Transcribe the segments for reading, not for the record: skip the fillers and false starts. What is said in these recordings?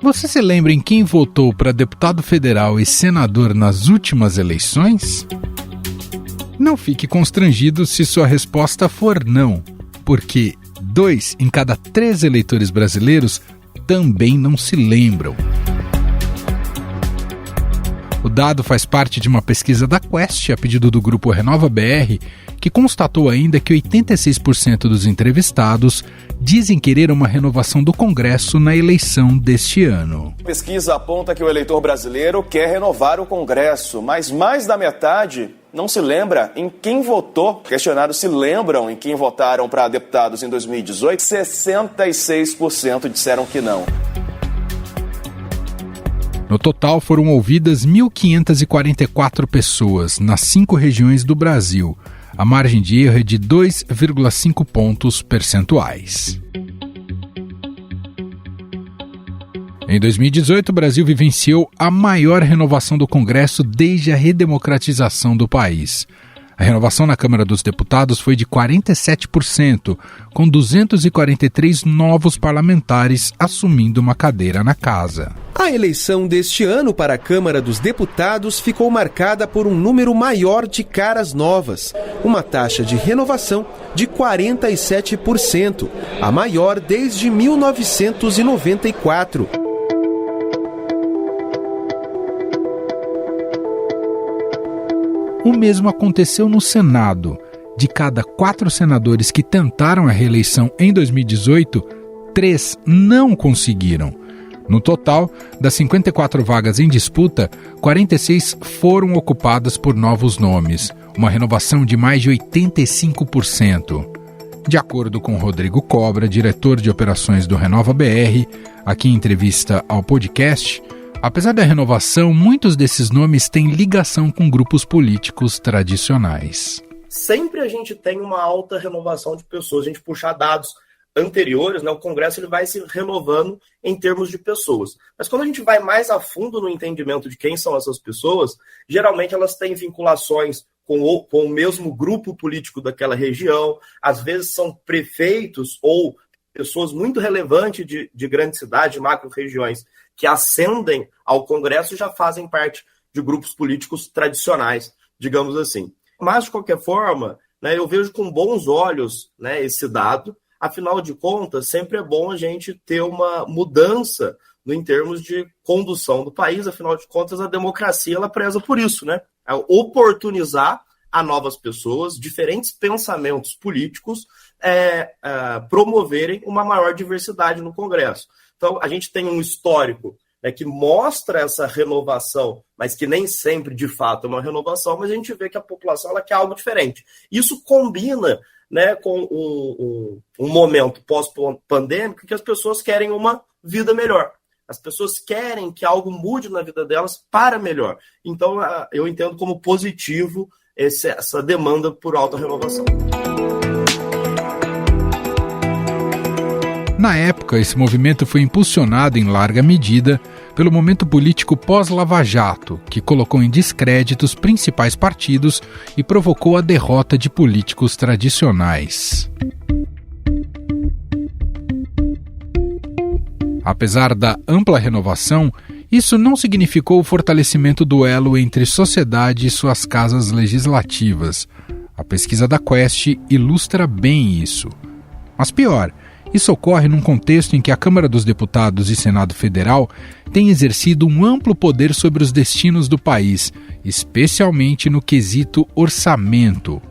Você se lembra em quem votou para deputado federal e senador nas últimas eleições? Não fique constrangido se sua resposta for não, porque 2 em cada 3 eleitores brasileiros também não se lembram. O dado faz parte de uma pesquisa da Quest, a pedido do grupo Renova BR, que constatou ainda que 86% dos entrevistados dizem querer uma renovação do Congresso na eleição deste ano. A pesquisa aponta que o eleitor brasileiro quer renovar o Congresso, mas mais da metade não se lembra em quem votou. Questionados se lembram em quem votaram para deputados em 2018, 66% disseram que não. No total, foram ouvidas 1.544 pessoas nas 5 regiões do Brasil. A margem de erro é de 2,5 pontos percentuais. Em 2018, o Brasil vivenciou a maior renovação do Congresso desde a redemocratização do país. A renovação na Câmara dos Deputados foi de 47%, com 243 novos parlamentares assumindo uma cadeira na casa. A eleição deste ano para a Câmara dos Deputados ficou marcada por um número maior de caras novas, uma taxa de renovação de 47%, a maior desde 1994. O mesmo aconteceu no Senado. De cada 4 senadores que tentaram a reeleição em 2018, 3 não conseguiram. No total, das 54 vagas em disputa, 46 foram ocupadas por novos nomes, uma renovação de mais de 85%. De acordo com Rodrigo Cobra, diretor de operações do Renova BR, aqui em entrevista ao podcast, apesar da renovação, muitos desses nomes têm ligação com grupos políticos tradicionais. Sempre a gente tem uma alta renovação de pessoas. A gente puxar dados anteriores, né, o Congresso ele vai se renovando em termos de pessoas. Mas quando a gente vai mais a fundo no entendimento de quem são essas pessoas, geralmente elas têm vinculações com o mesmo grupo político daquela região, às vezes são prefeitos ou pessoas muito relevantes de grandes cidades, macro-regiões, que ascendem ao Congresso e já fazem parte de grupos políticos tradicionais, digamos assim. Mas, de qualquer forma, né, eu vejo com bons olhos, né, esse dado. Afinal de contas, sempre é bom a gente ter uma mudança em termos de condução do país. Afinal de contas, a democracia ela preza por isso, né? É oportunizar a novas pessoas, diferentes pensamentos políticos, promoverem uma maior diversidade no Congresso. Então, a gente tem um histórico, né, que mostra essa renovação, mas que nem sempre, de fato, é uma renovação, mas a gente vê que a população ela quer algo diferente. Isso combina, né, com um momento pós-pandêmico que as pessoas querem uma vida melhor. As pessoas querem que algo mude na vida delas para melhor. Então, eu entendo como positivo essa demanda por alta renovação. Na época, esse movimento foi impulsionado em larga medida pelo momento político pós-Lava Jato, que colocou em descrédito os principais partidos e provocou a derrota de políticos tradicionais. Apesar da ampla renovação, isso não significou o fortalecimento do elo entre sociedade e suas casas legislativas. A pesquisa da Quest ilustra bem isso. Mas pior, isso ocorre num contexto em que a Câmara dos Deputados e Senado Federal têm exercido um amplo poder sobre os destinos do país, especialmente no quesito orçamento.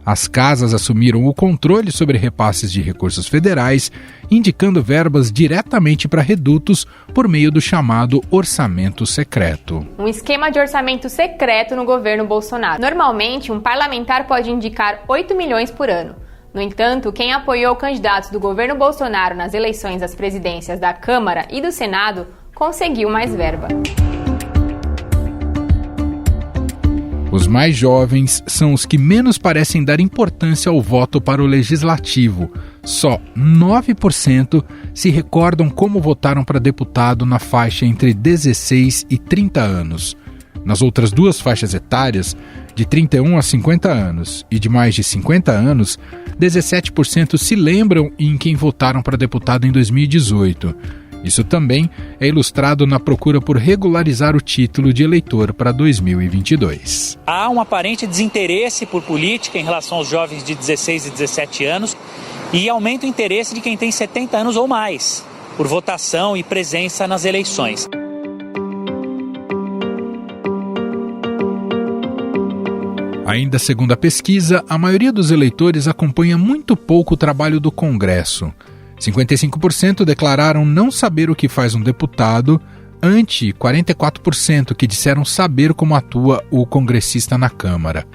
As casas assumiram o controle sobre repasses de recursos federais, indicando verbas diretamente para redutos por meio do chamado orçamento secreto. Um esquema de orçamento secreto no governo Bolsonaro. Normalmente, um parlamentar pode indicar 8 milhões por ano. No entanto, quem apoiou candidatos do governo Bolsonaro nas eleições às presidências da Câmara e do Senado conseguiu mais verba. Os mais jovens são os que menos parecem dar importância ao voto para o legislativo. Só 9% se recordam como votaram para deputado na faixa entre 16 e 30 anos. Nas outras duas faixas etárias, de 31 a 50 anos e de mais de 50 anos, 17% se lembram em quem votaram para deputado em 2018. Isso também é ilustrado na procura por regularizar o título de eleitor para 2022. Há um aparente desinteresse por política em relação aos jovens de 16 e 17 anos e aumenta o interesse de quem tem 70 anos ou mais por votação e presença nas eleições. Ainda segundo a pesquisa, a maioria dos eleitores acompanha muito pouco o trabalho do Congresso. 55% declararam não saber o que faz um deputado, ante 44% que disseram saber como atua o congressista na Câmara.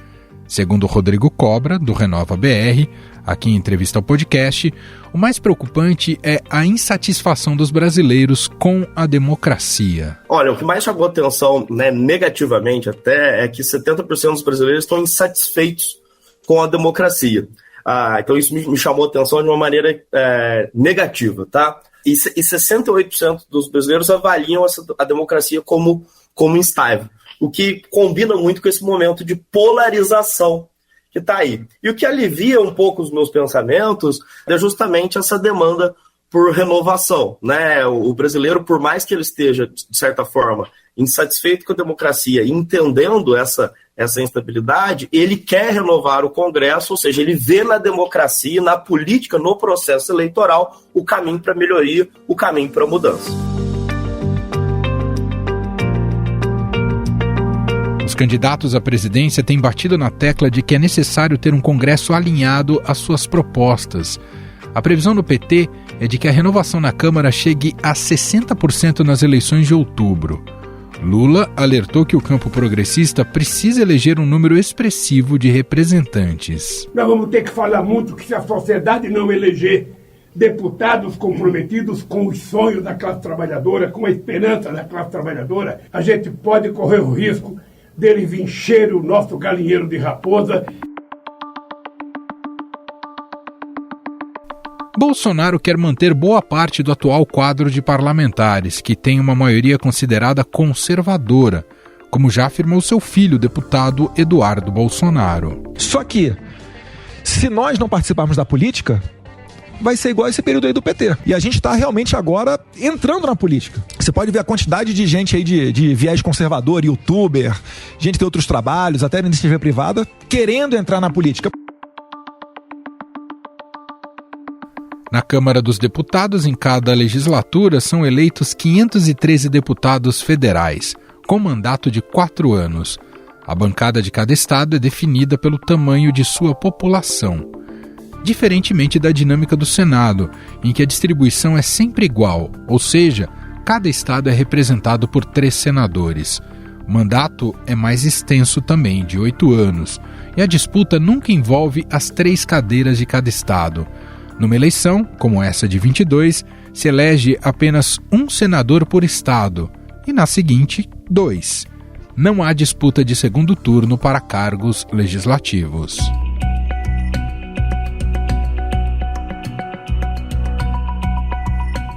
Segundo Rodrigo Cobra, do Renova BR, aqui em entrevista ao podcast, o mais preocupante é a insatisfação dos brasileiros com a democracia. Olha, o que mais chamou atenção, negativamente até, é que 70% dos brasileiros estão insatisfeitos com a democracia. Então isso me chamou a atenção de uma maneira negativa, tá? E 68% dos brasileiros avaliam a democracia como instável, o que combina muito com esse momento de polarização que está aí. E o que alivia um pouco os meus pensamentos é justamente essa demanda por renovação, né? O brasileiro, por mais que ele esteja, de certa forma, insatisfeito com a democracia e entendendo essa instabilidade, ele quer renovar o Congresso, ou seja, ele vê na democracia, na política, no processo eleitoral, o caminho para a melhoria, o caminho para a mudança. Os candidatos à presidência têm batido na tecla de que é necessário ter um Congresso alinhado às suas propostas. A previsão do PT é de que a renovação na Câmara chegue a 60% nas eleições de outubro. Lula alertou que o campo progressista precisa eleger um número expressivo de representantes. Nós vamos ter que falar muito que se a sociedade não eleger deputados comprometidos com os sonhos da classe trabalhadora, com a esperança da classe trabalhadora, a gente pode correr o risco deles encher o nosso galinheiro de raposa. Bolsonaro quer manter boa parte do atual quadro de parlamentares, que tem uma maioria considerada conservadora, como já afirmou seu filho, o deputado Eduardo Bolsonaro. Só que, se nós não participarmos da política, vai ser igual esse período aí do PT. E a gente está realmente agora entrando na política. Você pode ver a quantidade de gente aí de viés conservador, youtuber, gente que tem outros trabalhos, até iniciativa privada, querendo entrar na política. Na Câmara dos Deputados, em cada legislatura, são eleitos 513 deputados federais, com mandato de 4 anos. A bancada de cada estado é definida pelo tamanho de sua população. Diferentemente da dinâmica do Senado, em que a distribuição é sempre igual, ou seja, cada estado é representado por 3 senadores. O mandato é mais extenso também, de 8 anos, e a disputa nunca envolve as 3 cadeiras de cada estado. Numa eleição, como essa de 22, se elege apenas um senador por estado, e na seguinte, 2. Não há disputa de segundo turno para cargos legislativos.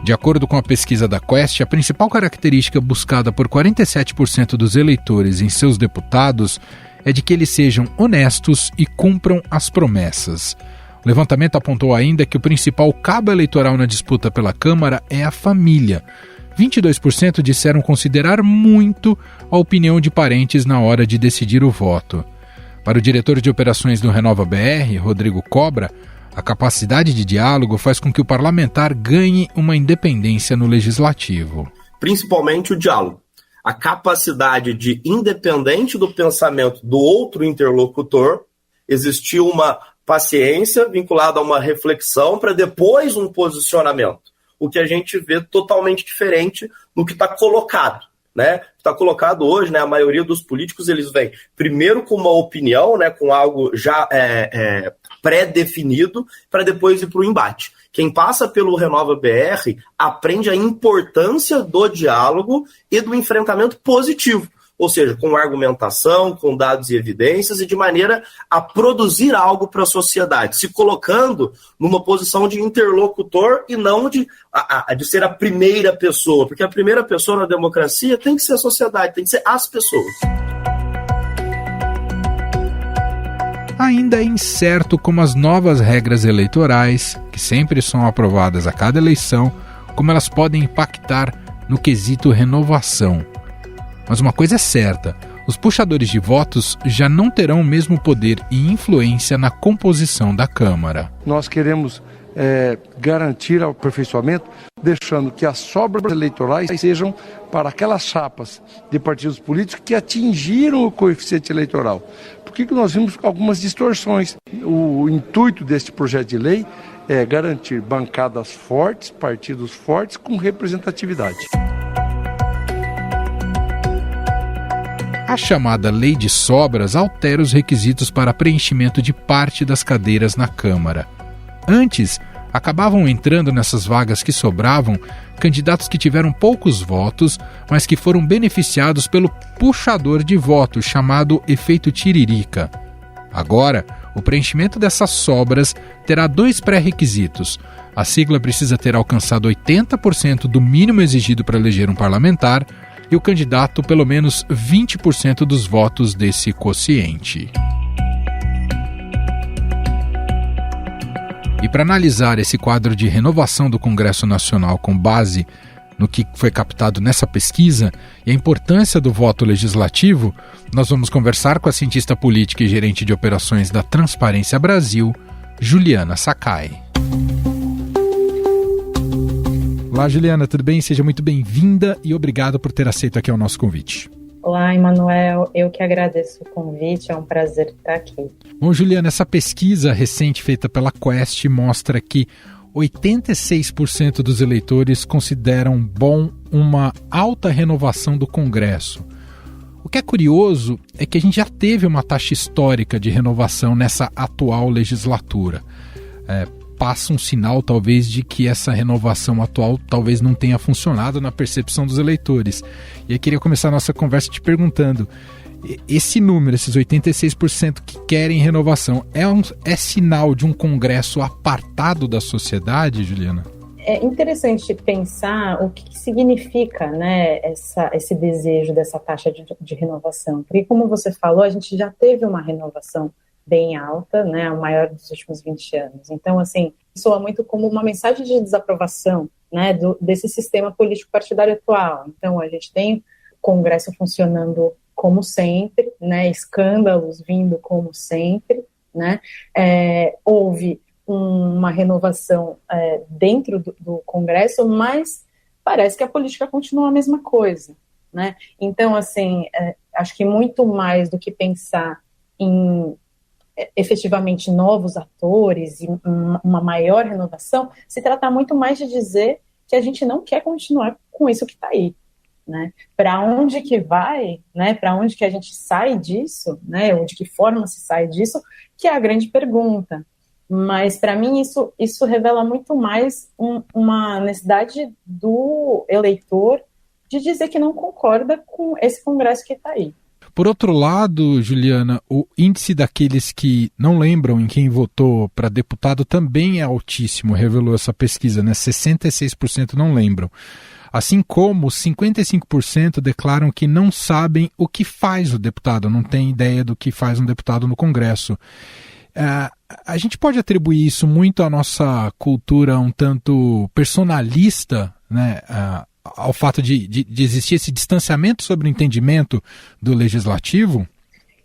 De acordo com a pesquisa da Quest, a principal característica buscada por 47% dos eleitores em seus deputados é de que eles sejam honestos e cumpram as promessas. O levantamento apontou ainda que o principal cabo eleitoral na disputa pela Câmara é a família. 22% disseram considerar muito a opinião de parentes na hora de decidir o voto. Para o diretor de operações do Renova BR, Rodrigo Cobra, a capacidade de diálogo faz com que o parlamentar ganhe uma independência no legislativo. Principalmente o diálogo. A capacidade de, independente do pensamento do outro interlocutor, existir uma paciência vinculada a uma reflexão para depois um posicionamento. O que a gente vê totalmente diferente no que está colocado. Né? Está colocado hoje, né, a maioria dos políticos eles vêm primeiro com uma opinião, né, com algo já pré-definido, para depois ir para o embate. Quem passa pelo Renova BR aprende a importância do diálogo e do enfrentamento positivo, ou seja, com argumentação, com dados e evidências e de maneira a produzir algo para a sociedade, se colocando numa posição de interlocutor e não de ser a primeira pessoa, porque a primeira pessoa na democracia tem que ser a sociedade, tem que ser as pessoas. Ainda é incerto como as novas regras eleitorais, que sempre são aprovadas a cada eleição, como elas podem impactar no quesito renovação. Mas uma coisa é certa, os puxadores de votos já não terão o mesmo poder e influência na composição da Câmara. Nós queremos garantir o aperfeiçoamento, deixando que as sobras eleitorais sejam para aquelas chapas de partidos políticos que atingiram o coeficiente eleitoral. Por que nós vimos algumas distorções? O intuito deste projeto de lei é garantir bancadas fortes, partidos fortes com representatividade. A chamada Lei de Sobras altera os requisitos para preenchimento de parte das cadeiras na Câmara. Antes, acabavam entrando nessas vagas que sobravam candidatos que tiveram poucos votos, mas que foram beneficiados pelo puxador de votos, chamado efeito tiririca. Agora, o preenchimento dessas sobras terá 2 pré-requisitos. A sigla precisa ter alcançado 80% do mínimo exigido para eleger um parlamentar e o candidato pelo menos 20% dos votos desse quociente. E para analisar esse quadro de renovação do Congresso Nacional com base no que foi captado nessa pesquisa e a importância do voto legislativo, nós vamos conversar com a cientista política e gerente de operações da Transparência Brasil, Juliana Sakai. Olá, Juliana, tudo bem? Seja muito bem-vinda e obrigado por ter aceito aqui o nosso convite. Olá, Emanuel. Eu que agradeço o convite, é um prazer estar aqui. Bom, Juliana, essa pesquisa recente feita pela Quest mostra que 86% dos eleitores consideram bom uma alta renovação do Congresso. O que é curioso é que a gente já teve uma taxa histórica de renovação nessa atual legislatura. Passa um sinal, talvez, de que essa renovação atual talvez não tenha funcionado na percepção dos eleitores. E eu queria começar a nossa conversa te perguntando, esse número, esses 86% que querem renovação, é sinal de um Congresso apartado da sociedade, Juliana? É interessante pensar o que significa, né, esse desejo dessa taxa de renovação. Porque, como você falou, a gente já teve uma renovação bem alta, né, a maior dos últimos 20 anos. Então, assim, soa muito como uma mensagem de desaprovação, né, desse sistema político partidário atual. Então, a gente tem o Congresso funcionando como sempre, né, escândalos vindo como sempre, né, houve uma renovação dentro do Congresso, mas parece que a política continua a mesma coisa, né. Então, assim, acho que muito mais do que pensar em efetivamente novos atores e uma maior renovação, se trata muito mais de dizer que a gente não quer continuar com isso que está aí, né? Para onde que vai, né? Para onde que a gente sai disso, né? Ou de que forma se sai disso, que é a grande pergunta. Mas para mim isso revela muito mais uma necessidade do eleitor de dizer que não concorda com esse Congresso que está aí. Por outro lado, Juliana, o índice daqueles que não lembram em quem votou para deputado também é altíssimo, revelou essa pesquisa, né? 66% não lembram. Assim como 55% declaram que não sabem o que faz o deputado, não tem ideia do que faz um deputado no Congresso. A gente pode atribuir isso muito à nossa cultura um tanto personalista, né? Ao fato de existir esse distanciamento sobre o entendimento do legislativo?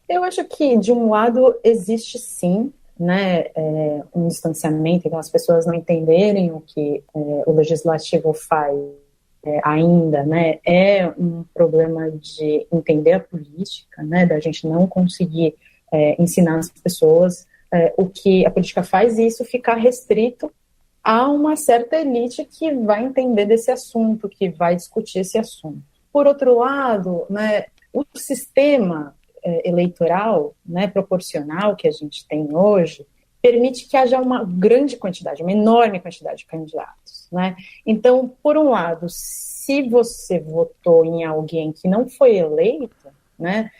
Eu acho que, de um lado, existe sim, né, um distanciamento, então as pessoas não entenderem o que o legislativo faz ainda, né, é um problema de entender a política, né, da gente não conseguir ensinar as pessoas o que a política faz e isso ficar restrito a uma certa elite que vai entender desse assunto, que vai discutir esse assunto. Por outro lado, né, o sistema eleitoral, né, proporcional que a gente tem hoje, permite que haja uma grande quantidade, uma enorme quantidade de candidatos, né? Então, por um lado, se você votou em alguém que não foi eleito, né,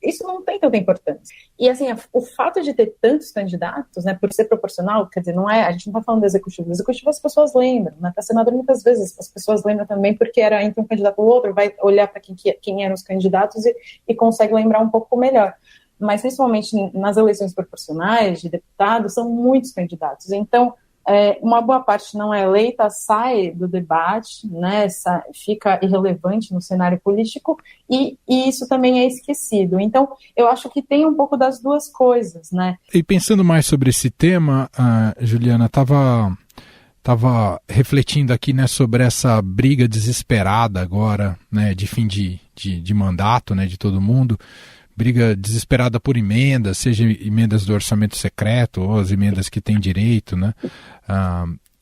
isso não tem tanta importância. E, assim, o fato de ter tantos candidatos, né, por ser proporcional, quer dizer, não é, a gente não está falando do executivo. Do executivo as pessoas lembram, né? Para senador, muitas vezes, as pessoas lembram também porque era entre um candidato e o outro, vai olhar para quem eram os candidatos e consegue lembrar um pouco melhor. Mas, principalmente nas eleições proporcionais de deputados, são muitos candidatos. Então, uma boa parte não é eleita, sai do debate, né, fica irrelevante no cenário político, e isso também é esquecido. Então, eu acho que tem um pouco das duas coisas, né? E pensando mais sobre esse tema, Juliana, estava refletindo aqui, né, sobre essa briga desesperada agora, né, de fim de mandato, né, de todo mundo, briga desesperada por emendas, seja emendas do orçamento secreto ou as emendas que tem direito, né,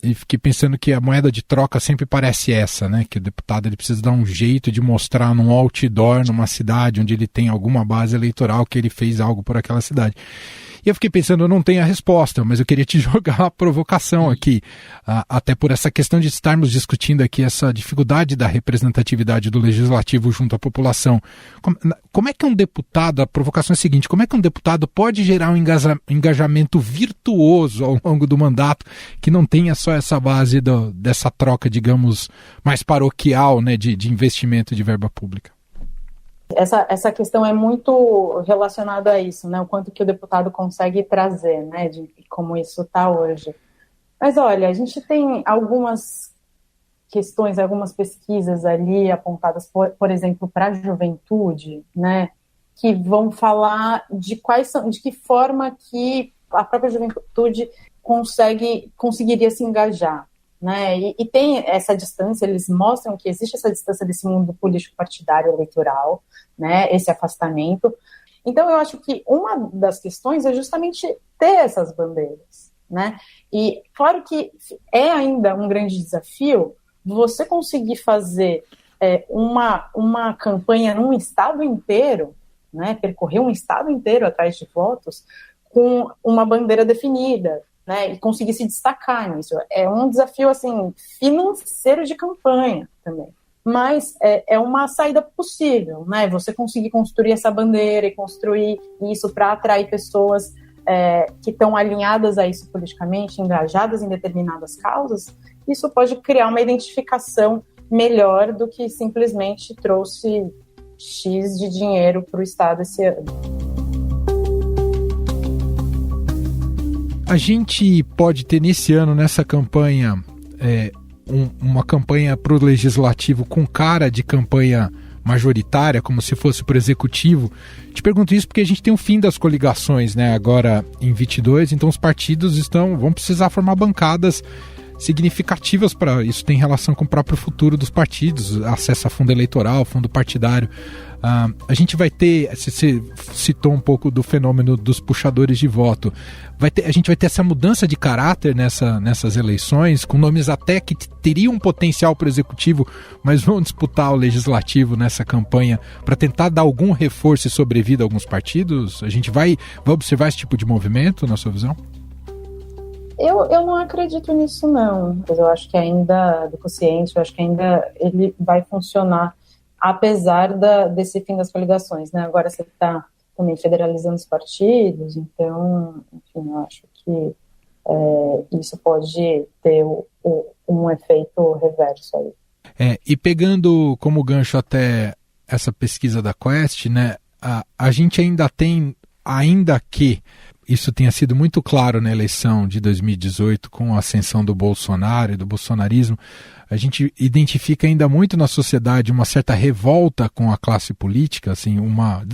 e fiquei pensando que a moeda de troca sempre parece essa, né, que o deputado ele precisa dar um jeito de mostrar num outdoor, numa cidade onde ele tem alguma base eleitoral que ele fez algo por aquela cidade. E eu fiquei pensando, eu não tenho a resposta, mas eu queria te jogar a provocação aqui, até por essa questão de estarmos discutindo aqui essa dificuldade da representatividade do legislativo junto à população. Como é que um deputado, a provocação é a seguinte, como é que um deputado pode gerar um engajamento virtuoso ao longo do mandato que não tenha só essa base dessa troca, digamos, mais paroquial, né, de investimento de verba pública? Essa questão é muito relacionada a isso, né? O quanto que o deputado consegue trazer, né? De como isso está hoje. Mas olha, a gente tem algumas questões, algumas pesquisas ali apontadas, por exemplo, para a juventude, né? Que vão falar de que forma que a própria juventude conseguiria se engajar. Né? E tem essa distância, eles mostram que existe essa distância desse mundo político partidário eleitoral, né? Esse afastamento. Então eu acho que uma das questões é justamente ter essas bandeiras, né? E claro que é ainda um grande desafio você conseguir fazer uma campanha num estado inteiro, né? Percorrer um estado inteiro atrás de votos com uma bandeira definida, né, e conseguir se destacar nisso. É um desafio, assim, financeiro de campanha também. Mas é uma saída possível, né? Você conseguir construir essa bandeira e construir isso para atrair pessoas que estão alinhadas a isso politicamente, engajadas em determinadas causas, isso pode criar uma identificação melhor do que simplesmente trouxe X de dinheiro para o Estado esse ano. A gente pode ter nesse ano, nessa campanha, uma campanha para o legislativo com cara de campanha majoritária, como se fosse para o executivo. Te pergunto isso porque a gente tem o fim das coligações, né, agora em 22, então os partidos vão precisar formar bancadas significativas para isso. Tem relação com o próprio futuro dos partidos, acesso a fundo eleitoral, fundo partidário. A gente vai ter, você citou um pouco do fenômeno dos puxadores de voto, a gente vai ter essa mudança de caráter nessas eleições, com nomes até que teriam um potencial para o executivo, mas vão disputar o legislativo nessa campanha para tentar dar algum reforço e sobrevida a alguns partidos? A gente vai observar esse tipo de movimento, na sua visão? Eu não acredito nisso, não. Eu acho que ainda, do quociente, eu acho que ainda ele vai funcionar, apesar desse fim das coligações, né? Agora você está também federalizando os partidos, então, enfim, eu acho que isso pode ter um efeito reverso aí. E pegando como gancho até essa pesquisa da Quest, né? A gente ainda tem, ainda que isso tenha sido muito claro na eleição de 2018, com a ascensão do Bolsonaro e do bolsonarismo, a gente identifica ainda muito na sociedade uma certa revolta com a classe política, assim, uma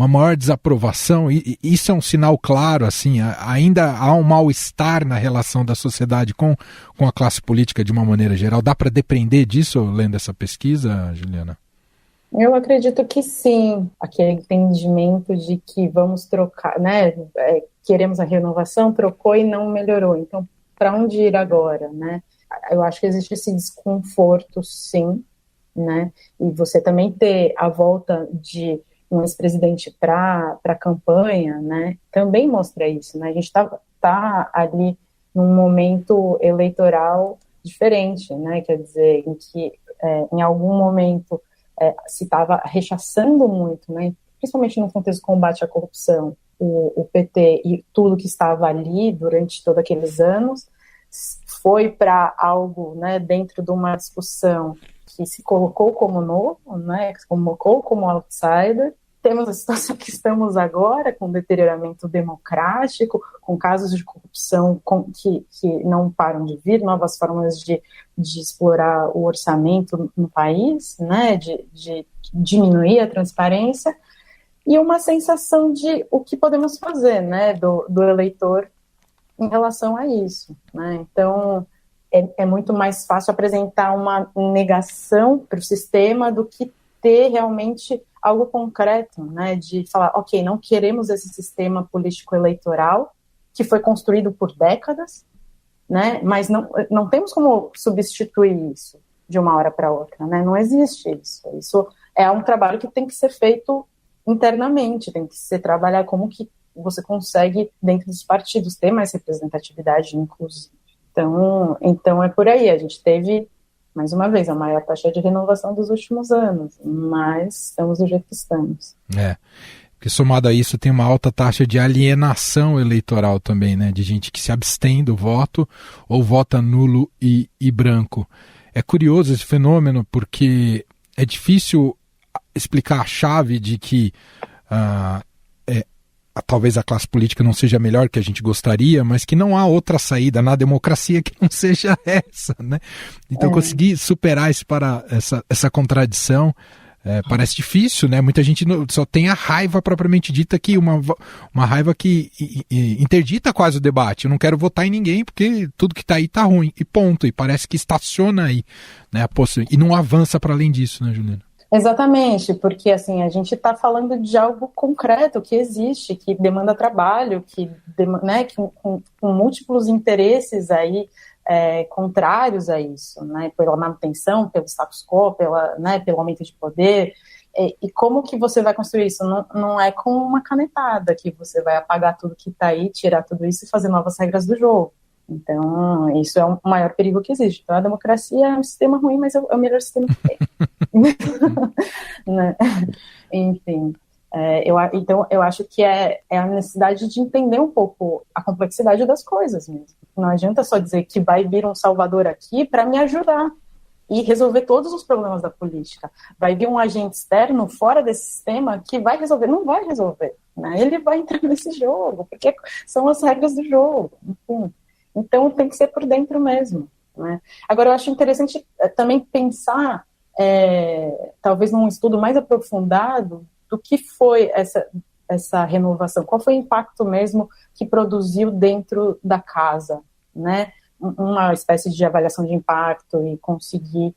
maior desaprovação, e isso é um sinal claro, assim, ainda há um mal-estar na relação da sociedade com a classe política de uma maneira geral. Dá para depender disso, lendo essa pesquisa, Juliana? Eu acredito que sim, aquele entendimento de que vamos trocar, né, queremos a renovação, trocou e não melhorou, então para onde ir agora, né? Eu acho que existe esse desconforto, sim, né, e você também ter a volta de um ex-presidente para a campanha, né, também mostra isso, né, a gente tá ali num momento eleitoral diferente, né, quer dizer, em que em algum momento se estava rechaçando muito, né, principalmente no contexto do combate à corrupção, o PT e tudo que estava ali durante todos aqueles anos, foi para algo, né, dentro de uma discussão que se colocou como novo, né, que se colocou como outsider, temos a situação que estamos agora, com deterioramento democrático, com casos de corrupção que não param de vir, novas formas de explorar o orçamento no país, né, de diminuir a transparência, e uma sensação de o que podemos fazer, né, do eleitor em relação a isso, né? Então, é muito mais fácil apresentar uma negação para o sistema do que ter realmente algo concreto, né, de falar, ok, não queremos esse sistema político-eleitoral que foi construído por décadas, né, mas não temos como substituir isso de uma hora para outra, né, não existe isso. Isso é um trabalho que tem que ser feito internamente, tem que ser trabalhar como que você consegue, dentro dos partidos, ter mais representatividade, inclusive. Então é por aí, a gente teve, mais uma vez, a maior taxa de renovação dos últimos anos, mas estamos do jeito que estamos. Porque somado a isso tem uma alta taxa de alienação eleitoral também, né? De gente que se abstém do voto ou vota nulo e branco. É curioso esse fenômeno porque é difícil explicar a chave de que talvez a classe política não seja a melhor que a gente gostaria, mas que não há outra saída na democracia que não seja essa, né? Então conseguir superar essa contradição parece difícil, né? Muita gente só tem a raiva propriamente dita, que uma raiva que interdita quase o debate. Eu não quero votar em ninguém porque tudo que está aí está ruim, e ponto. E parece que estaciona aí, né? E não avança para além disso, né, Juliana? Exatamente, porque assim, a gente está falando de algo concreto que existe, que demanda trabalho, né, com múltiplos interesses aí contrários a isso, né, pela manutenção, pelo status quo, pelo aumento de poder. E como que você vai construir isso? Não é com uma canetada que você vai apagar tudo que está aí, tirar tudo isso e fazer novas regras do jogo. Então, isso é o maior perigo que existe. Então, a democracia é um sistema ruim, mas é o melhor sistema que tem. Né? Enfim, então eu acho que é a necessidade de entender um pouco a complexidade das coisas mesmo. Não adianta só dizer que vai vir um salvador aqui para me ajudar e resolver todos os problemas da política. Vai vir um agente externo fora desse sistema que vai resolver. Não vai resolver, né? Ele vai entrar nesse jogo, porque são as regras do jogo, enfim. Então tem que ser por dentro mesmo, né? Agora eu acho interessante também pensar, talvez num estudo mais aprofundado, do que foi essa renovação, qual foi o impacto mesmo que produziu dentro da casa, né? Uma espécie de avaliação de impacto e conseguir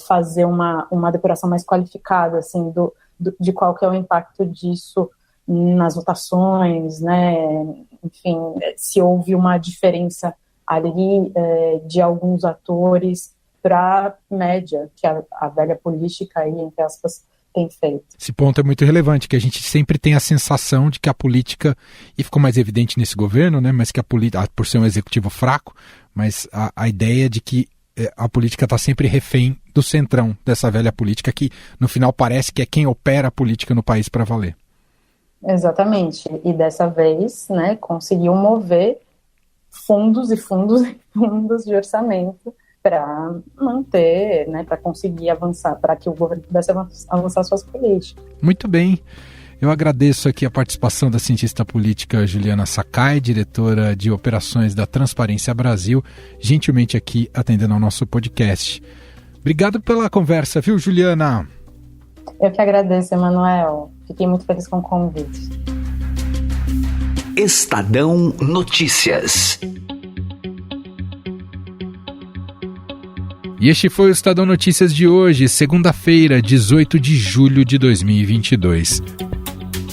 fazer uma depuração mais qualificada, assim, de qual que é o impacto disso nas votações, né? Enfim, se houve uma diferença ali de alguns atores para a média que a velha política aí, entre aspas, tem feito. Esse ponto é muito relevante, que a gente sempre tem a sensação de que a política, e ficou mais evidente nesse governo, né, mas que a política, por ser um executivo fraco, mas a ideia de que a política está sempre refém do centrão dessa velha política, que no final parece que é quem opera a política no país para valer. Exatamente, e dessa vez, né, conseguiu mover fundos e fundos e fundos de orçamento para manter, né, para conseguir avançar, para que o governo pudesse avançar suas políticas. Muito bem, eu agradeço aqui a participação da cientista política Juliana Sakai, diretora de operações da Transparência Brasil, gentilmente aqui atendendo ao nosso podcast. Obrigado pela conversa, viu, Juliana? Eu que agradeço, Emanuel. Fiquei muito feliz com o convite. Estadão Notícias. E este foi o Estadão Notícias de hoje, segunda-feira, 18 de julho de 2022.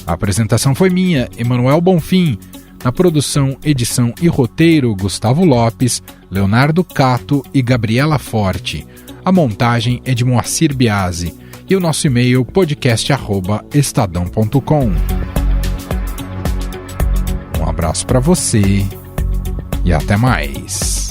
A apresentação foi minha, Emanuel Bonfim. Na produção, edição e roteiro, Gustavo Lopes, Leonardo Cato e Gabriela Forte. A montagem é de Moacir Biasi. E o nosso e-mail podcast@estadão.com. Um abraço para você e até mais.